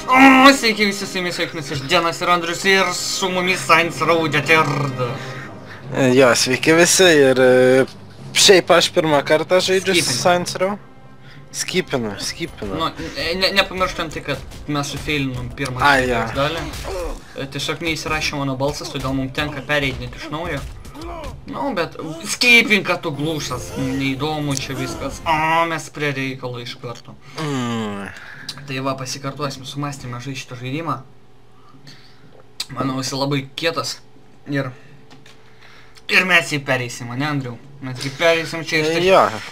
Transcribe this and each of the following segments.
O, sveiki visi su jumis sveikinas iš Dienas ir Andrius ir su mumis Saints Row Deterred. Jo, sveiki visi ir šiaip aš pirmą kartą žaidžiu Saints Row. Skipinu. Nu, nepamirštam tai, kad mes sufeilinom pirmą serijos dalį. Tiesiog neįsirašė mano balsas, todėl mums tenka pereidinėti iš naujo. Nu, bet skipink, kad tu glūšas, neįdomu čia viskas. O, mes prie reikalo iš karto. Tai va, pasikartuosim su mąstymą žaisti šitą žaidimą. Manau, jis labai kietas. Ir mes jį pereisim, ne, Andriau? Mes jį pereisim čia,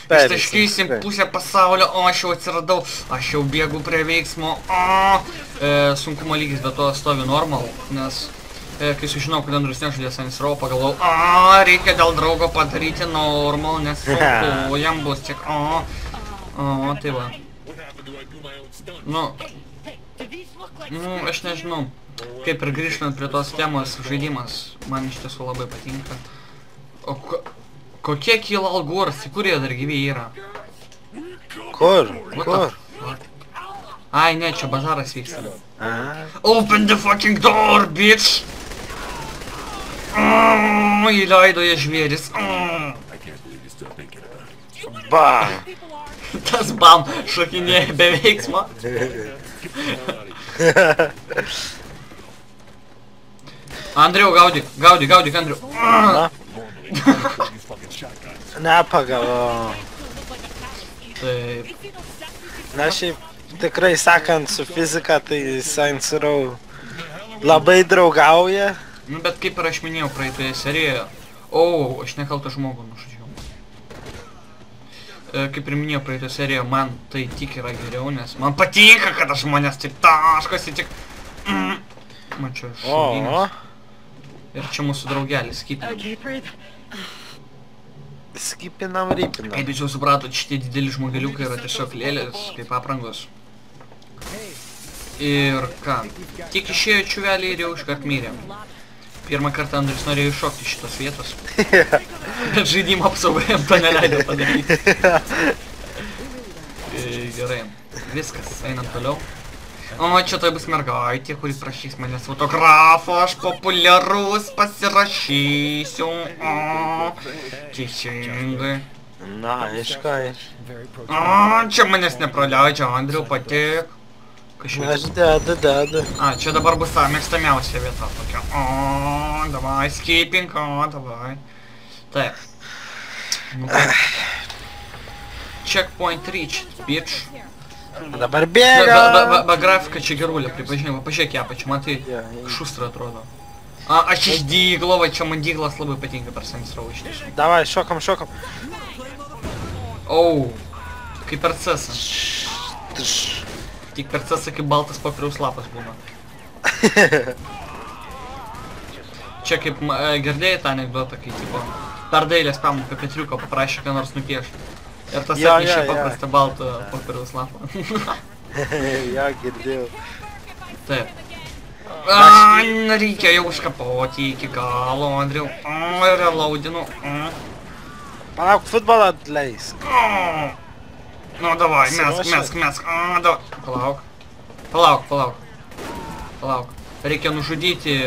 ištaškysim pusę pasaulio, o aš jau atsiradau, aš jau bėgu prie veiksmo, sunkumo lygis, bet to stovi normal, nes kai sužinau, kad Andrius nežaidė Saints Row, pagalvojau, reikia dėl draugo padaryti normal, nes sunku, jam bus tik, tai va. Nu, aš nežinau, kaip ir grįžtant prie tos temos, žaidimas man iš tiesų labai patinka. O kokie Kill All Gors, kur jie dar gyvi yra? Kur? Ai, ne, čia bazaras vyksta. Open the fucking door, bitch! Įleido jie žvėris. Bam! Tas bam šokinėja be veiksmo. Andriau, gaudyk, Andriau. Nepagavau. Taip. Na šiaip, tikrai sakant, su fizika tai Saints Row labai draugauja. Nu, bet kaip ir aš minėjau praeitoje serijoje. Aš nekaltą žmogų nužudžiau. Kaip ir minėjau praeitoje serijoje, man tai tik yra geriau, nes man patinka, kad žmonės taip taškosi tik... Man čia šūdynės. Ir čia mūsų draugelis, Skipinam. Kaip jūs jau supratot, šitie dideli žmogeliukai yra tiesiog lėlės, kaip aprangos. Ir ką? Tik išėjo čiuvelį ir jau iškart mirė. Pirmą kartą Andrius norėjo iššokti šitos vietos. Bet žaidimo apsaugai jam to neleido padaryti. Gerai. Viskas, einam toliau. O, čia tai bus mergaitė, kuri prašys manęs autografo, aš populiarus pasirašysiu. Teisingai. Na, aiškai. Čia manęs nepraleidžia, Andriau, patik. Aš dedu. Čia dabar bus ta mėgstamiausia vieta tokia. Davai, skipink, davai. Taip. Checkpoint reached, bitch. Dabar bėga. Be grafika čia gerulė, pripažinau, pažiūrėk ją pačiu, man tai šustra atrodo. Aš iš dyglo, va čia man dyglas labai patinka per Saints Row iš tiesų. Davai, šokam. Kaip per cesą. Tik per cesą kaip baltas popieriaus lapas būna. Čia kaip girdėjai tą anekdotą, kai tipo per dailės pamoką Petriuko paprašė ką nors nupiešti. Ir tas atnešė paprastą baltą popieriaus lapą. Jo, girdėjau. Taip. Reikia jau užkapoti iki galo, Andriau. Reloadinu. Palauk, futbolą atleisk. Nu, davai, mesk. Palauk. Reikia nužudyti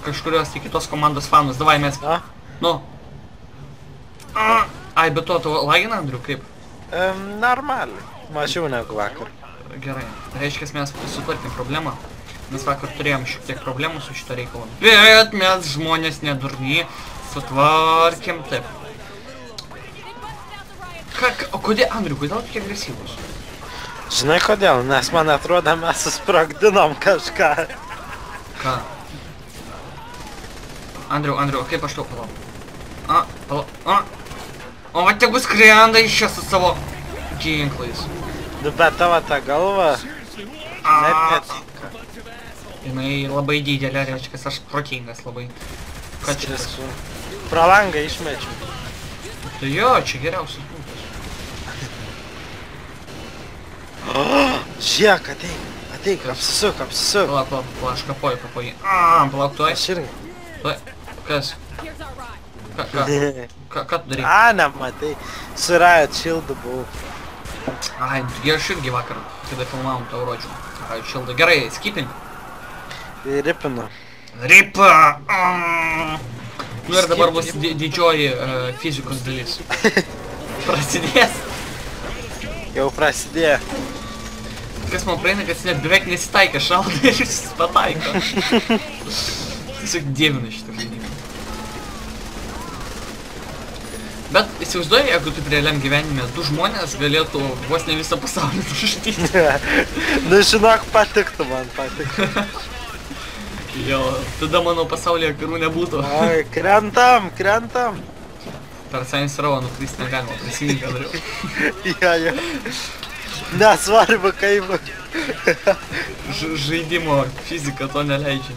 kažkurios kitos komandos fanus. Davai, mesk. Nu. Ai, bet to lagina, Andriu, kaip? Normaliai. Mažiau negu vakar. Gerai. Reiškia, mes sutvarkėm problemą. Mes vakar turėjom šiek tiek problemų su šito reikalu. Bet mes žmonės nedurni. Sutvarkėm taip. O kodėl, Andriu, kodėl tokie agresyvus? Žinai kodėl? Nes man atrodo, mes susprogdinom kažką. Ką? Andriu, kaip aš tau palauk? O va tegu skrenda iš čia su savo ginklais. Nu, bet tavo ta galva net netinka. Jinai labai didelė, reiškia, aš protingas labai. Ką čia tas? Pro langą išmečiu. Tai jo, čia geriausias būdas. Žiek, ateik, apsisuk. Palauk, aš kapoju. Palauk, tu Aš irgi. Kas? Ką tu darai? Nematai. Su Riot Shield buvau. Ai, aš irgi vakar, kada filmavom, tau rodžiau. Ai, šilda. Gerai, skipink. Ripinu. Ripa! Nu ir dabar bus didžioji fizikos dalis. Prasidės. Jau prasidėjo. Kas man praeina, kad jis net beveik nesitaikė šaldą ir jis pataiko. Tiesiog dievinu šitą žaidimą. Bet įsivaizduoju, jeigu tu realiam gyvenime du žmonės galėtų vos ne visą pasaulį nužudyti. Nu žinok, patiktų man, patiktų. Jo, tada mano pasaulyje karų nebūtų. Oi, krentam, krentam. Per Science Row nukristi negalima, prisimink, ką dariau. Jo. Nesvarbu kaip. Žaidimo fizika to neleidžia.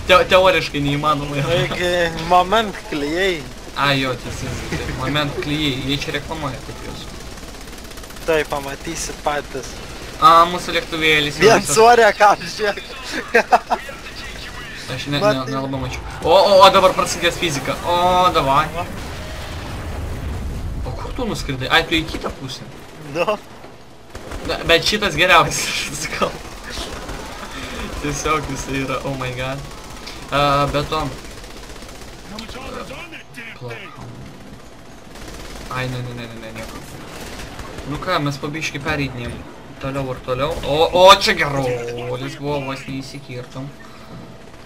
Teoriškai neįmanoma yra. Taigi, moment klijai. A, jo, teisingai. Moment klijai, jie čia reklamuoja taip jos. Tai pamatysit patys. A, mūsų lėktuvėlis. Vien suorė, ką žiūrėk. Aš nelabai mačiau. O, dabar prasidės fizika. O, davai. O kur tu nuskridai? Ai, tu į kitą pusę. Nu. Bet šitas geriausias, aš sakau. Tiesiog jisai yra, oh my god. Be to... Ai, ne, nieko. Nu ką, mes pabiškai pereidinėm. Toliau ir toliau. O, čia gerolis buvo, vos neįsikirtom.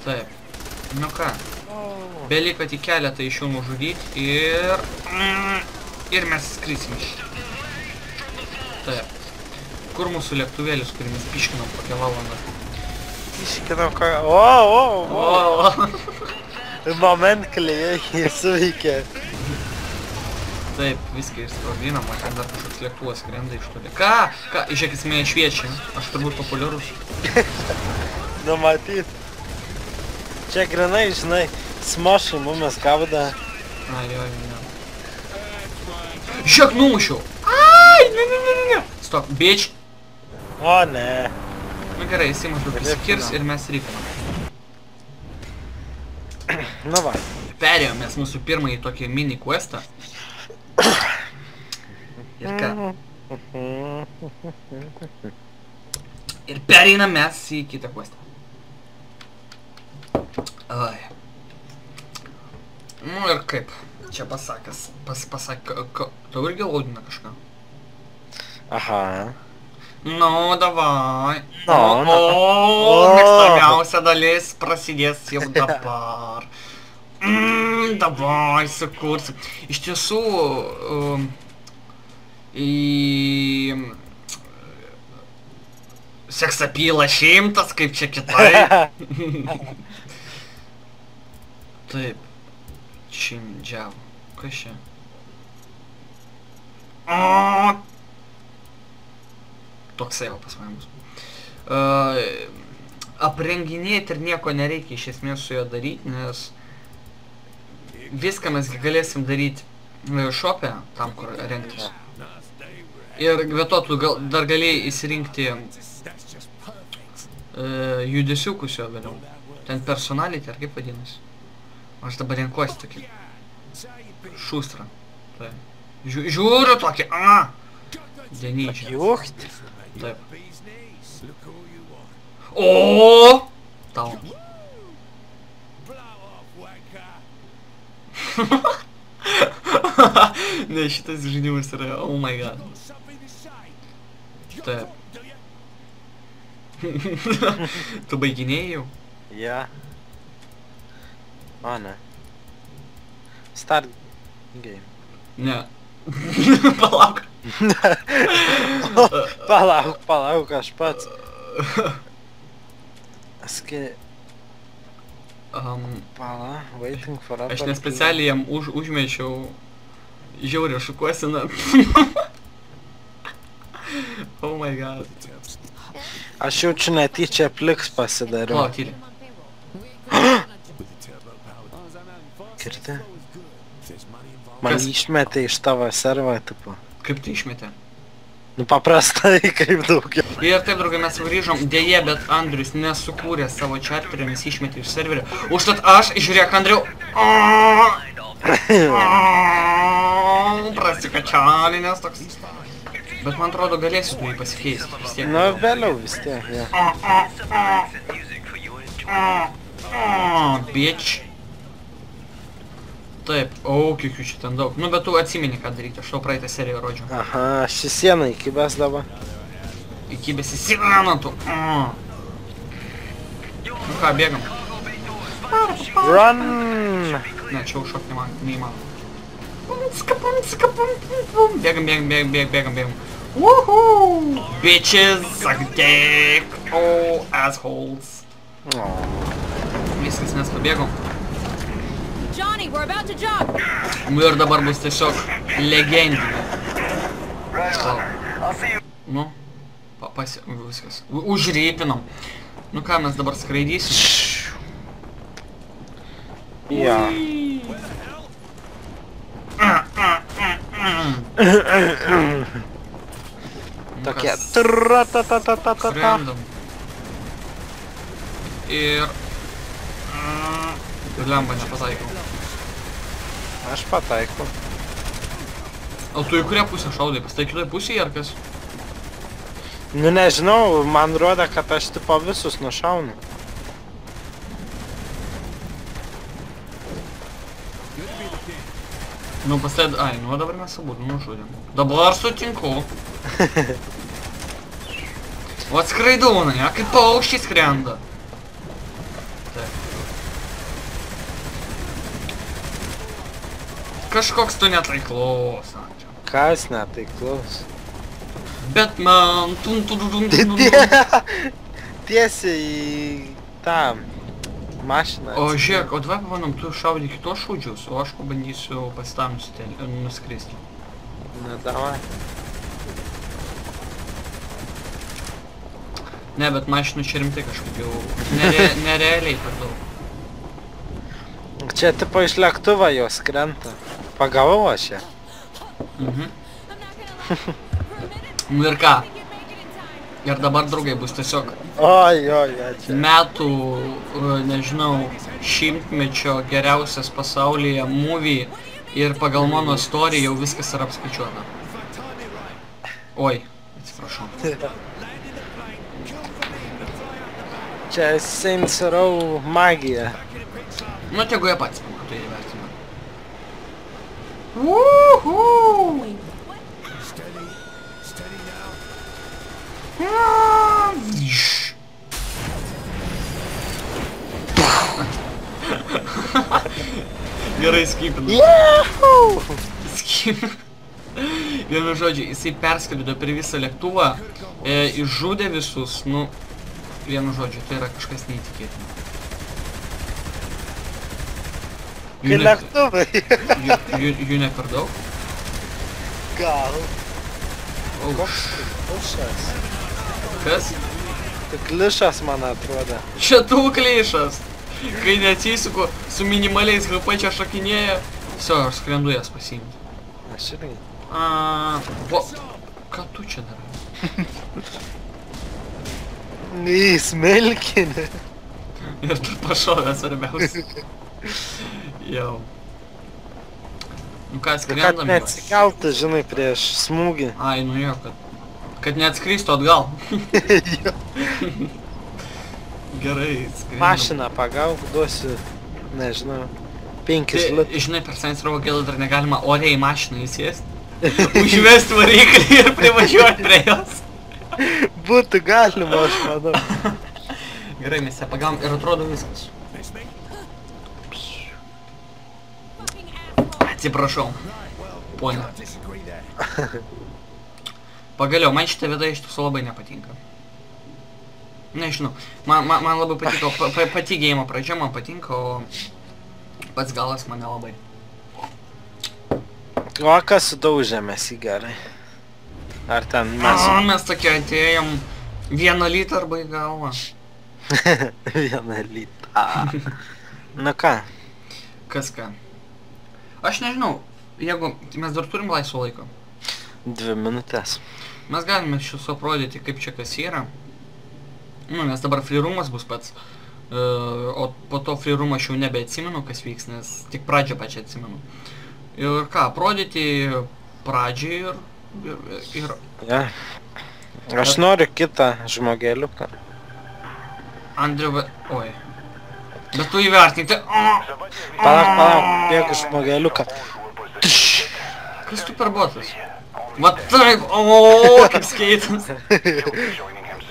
Taip. Nu ką. Beliko tik keletą iš jų nužudyti ir mes skrisim. Taip. Kur mūsų lėktuvėlis, kurį mes piškinom kokią valandą? Piškinom ką... O! Moment klijai suveikė. Taip, viską išsprogdinam, o ten dar kažkoks lėktuvas skrenda iš toli. Ką? Žiūrėkis, mane šviečia. Aš turbūt populiarus. Nu matyt. Čia grinai, žinai, smašai mumis gauda. Ai, jo. Žiūrėk, numušiau. Ai, ne. Stop, bitch. O, ne. Nu gerai, jisai maždaug prisikirs ir mes ripinam. Nu va. Perėjom mes mūsų pirmąjį tokį mini questą. Ir ką? Ir pereinam mes į kitą questą. Oi. Nu ir kaip? Čia pasakė, tau irgi laudina kažką? Aha. Nu, davai. Mėgstamiausia dalis prasidės jau dabar. Davai, sukursim. Iš tiesų, į seksapylą 100, kaip čia kitai. Taip. Čindžiau. Kas čia? Toksai jau pas mane bus. Aprenginėti ir nieko nereikia iš esmės su juo daryti, nes viską mes galėsim daryti šopę, tam kur rengtis. Ir be to tu dar galėjai įsirinkti judesiukus jo vėliau. Ten personality, ar kaip vadinasi. Aš dabar renkuosi tokį šustrą. Žiūriu tokį, Denyčią. Jucht. Taip. O! Tau. Ne, šitas žaidimas yra, oh my god. Taip. Tu baiginėjai jau? Ja. O, ne. Start game. Ne. Palauk. Palauk, aš pats. Waiting for upper. Aš nespecialiai jam užmečiau žiaurę šukuosiną. Oh my god. Aš jaučiu netyčia pliks pasidariau. Palauk, tyliai. Kirti? Man išmetė iš tavo servą, tipo. Kaip tai išmetė? Nu paprastai, kaip daugiau. Ir taip, draugai, mes sugrįžom. Deja, bet Andrius nesukūrė savo chatterio, nes išmetė iš serverio. Užtat aš, žiūrėk, Andriu. Prasikačialinės toks. Bet man atrodo galėsiu tu jį pasikeisti vis tiek. Nu, vėliau vis tiek, jo. Bitch. Taip, kiek jų čia ten daug. Nu, bet tu atsimeni, ką daryti, aš tau praeitą seriją rodžiau. Aha, aš į sieną įkibęs dabar. Įkibęs į sieną tu. Nu ką, bėgam. Run! Ne, čia užšok neįmanoma. Bėgam. Woohoo! Bitches, suck dick. Oh, assholes. Viskas, mes pabėgom. Ir dabar bus tiesiog legendinė. Nu, viskas. Užrypinom. Nu ką, mes dabar skraidysim. Jo. Tokie tra-ta-ta-ta-ta-ta. Skrendam. Ir lemba nepataikau. Aš pataikau. O tu į kurią pusę šaudai? Pastai kitoj pusėje ar kas? Nu nežinau, man rodo, kad aš tipo visus nušaunu. Nu pastai, nu dabar mes abu nužudėm. Dabar sutinku. O atskraidūnai, kaip paukščiai skrenda. Kažkoks tu netaiklus. Kas netaiklus? Batman, Tiesiai į tą mašiną. O žiūrėk, o davai pabandom, tu šaudai kitos šūdžius, o aš pabandysiu pas tą nuskristi. Na, davai. Ne, bet mašinų čia rimtai kažkaip jau nerealiai per daug. Čia tipo iš lėktuvo jos krenta. Pagavau aš ją. Nu ir ką? Ir dabar, draugai, bus tiesiog Oi, metų, nežinau, šimtmečio geriausias pasaulyje movie ir pagal mano istoriją jau viskas yra apskaičiuota. Oi, atsiprašau. Čia Saints Row magija. Nu, tegu jie patys pamato įvertina. Woohoo! Gerai skipinu. Vienu žodžiu, jisai perskrido per visą lėktuvą, išžudė visus, nu, vienu žodžiu, tai yra kažkas neįtikėtina. Kai lėktuvai. Jų ne per daug? Gal. Koks klišas? Kas? Tai klišas, man atrodo. Čia tu klišas. Kai neatsisuku, su minimaliais HP čia šakinėja. Viso, aš skrendu jas pasiimti. Aš irgi. Ką tu čia darai? Įsmelkinė. Ir tu pašovė svarbiausia. Jau. Nu ką, skrendam Kad neatsikeltų, žinai, prieš smūgį. Ai, nu jo, kad neatskristų atgal. Gerai, skrendam. Mašiną pagauk, duosiu, nežinau, 5 litrų. Žinai, per Saints Row gėlą dar negalima oriai mašiną įsėsti. Užvesti variklį ir privažiuoti prie jos. Būtų galima, aš manau. Gerai, mes ją pagavom ir atrodo viskas. Atsiprašau, ponia. Pagaliau, man šitą vietą iš tiesų labai nepatinka. Nežinau, man labai patiko, pati geimo pradžia man patinka, o pats galas man nelabai. O kas sudaužėmės į gerai? Ar ten mes... Mes tokie atėjom 1 litrą arba į galvą. 1 litrą. Nu ką? Kas ką? Aš nežinau, jeigu mes dar turim laisvo laiko. 2 minutės. Mes galime šios aprodyti, kaip čia kas yra. Nu, nes dabar free roomas bus pats. O po to free room aš jau nebeatsimenu, kas vyks, nes tik pradžią pačią atsimenu. Ir ką, aprodyti pradžią ir Ir... Ja. Aš noriu kitą žmogėliuką. Andriu, oi. Bet tu įvertinti. Palauk, bėgu žmogėliuką. Kas tu per botas? Va taip, o, kaip skeitas.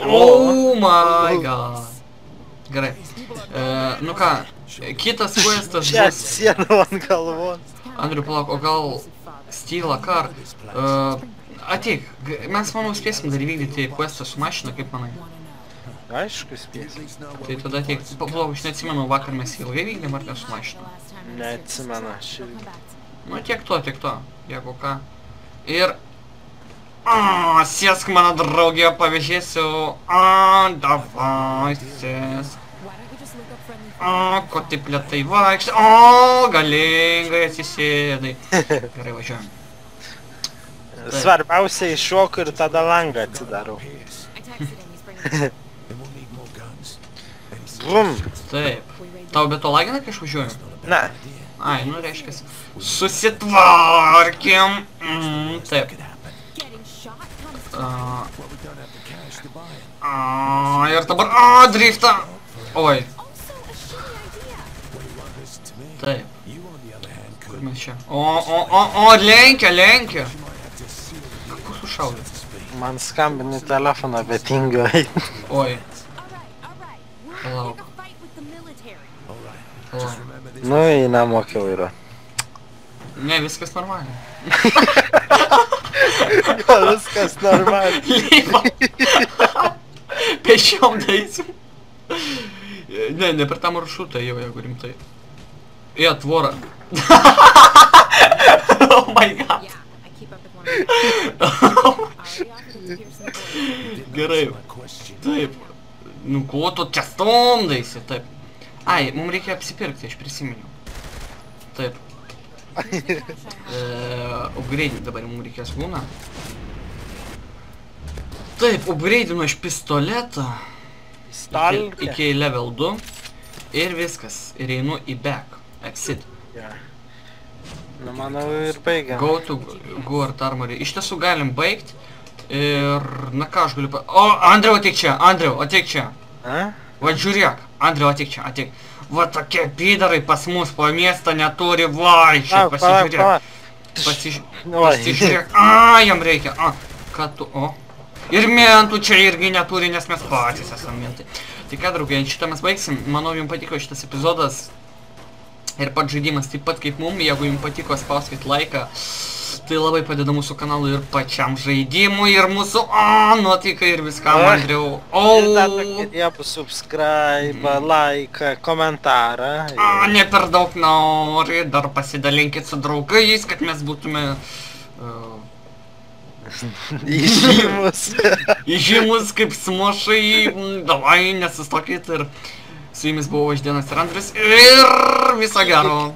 Oh my god. Gerai. Nu ką, kitas questas bus... Čia sienų ant galvos. Andriu, palauk, o gal Steel Car? Ateik, mes manau spėsim dar įvykdyti questą su mašina, kaip manai? Aišku, spėsim. Tai tada ateik, palauk, aš neatsimenu, vakar mes ilgai vykdėm ar ne su mašina? Neatsimenu, aš irgi. Nu, tiek to, jeigu ką. Ir... Sėsk mano draugė, pavežėsiu. Davai, sėsk. Ko taip lėtai vaikštai. Galingai atsisėdai. Gerai, važiuojam. Svarbiausia iššoku ir tada langą atsidarau. Bum. Taip. Tau be to lagina, kai aš važiuoju? Ne. Ai, nu reiškias. Susitvarkim. Taip. Ir dabar... Driftą. Oi. Taip. Kur mes čia? Lenkia. Kako sušaudė? Man skambini telefoną, bet tingiu eit. Oi. Palauk. Nu, į nemokiau yra. Ne, viskas normaliai. Jo, viskas normaliai. Lyva. Pešiom daisim. Ne per tą maršrutą jau, jeigu rimtai. Į atvorą. Oh my god. Gerai. Taip. Nu, ko tu čia stumdaisi, taip. Ai, mums reikia apsipirkti, aš prisiminiau. Taip. Upgrade'inti dabar mums reikės lūną. Taip, upgrade'inu aš pistoletą. Iki level 2. Ir viskas. Ir einu į back. Exit. Nu, manau ir baigiam. Go to Guard Armory. Iš tiesų galim baigti. Ir... Na ką aš galiu... Andriau, ateik čia. Va, žiūrėk. Andriau, ateik čia, ateik. Va, tokie pydarai pas mus po miestą neturi vaikščiai. Pasižiūrėk. Jam reikia. Ką tu... Ir mentų čia irgi neturi, nes mes patys esam mentai. Tai ką, draugai, šitą mes baigsim. Manau, jums patiko šitas epizodas. Ir pats žaidimas taip pat kaip mum. Jeigu jums patiko, spauskit laiką. Tai labai padeda mūsų kanalui ir pačiam žaidimui, ir mūsų nuotaikai, ir viskam, Andriau. Ir dar tokį subscribe, like, komentarą. Ne per daug nori, dar pasidalinkit su draugais, kad mes būtume... Įžymus kaip smošai. Davai, nesustokit. Ir su jumis buvo aš Dienas ir Andrius. Ir viso gero.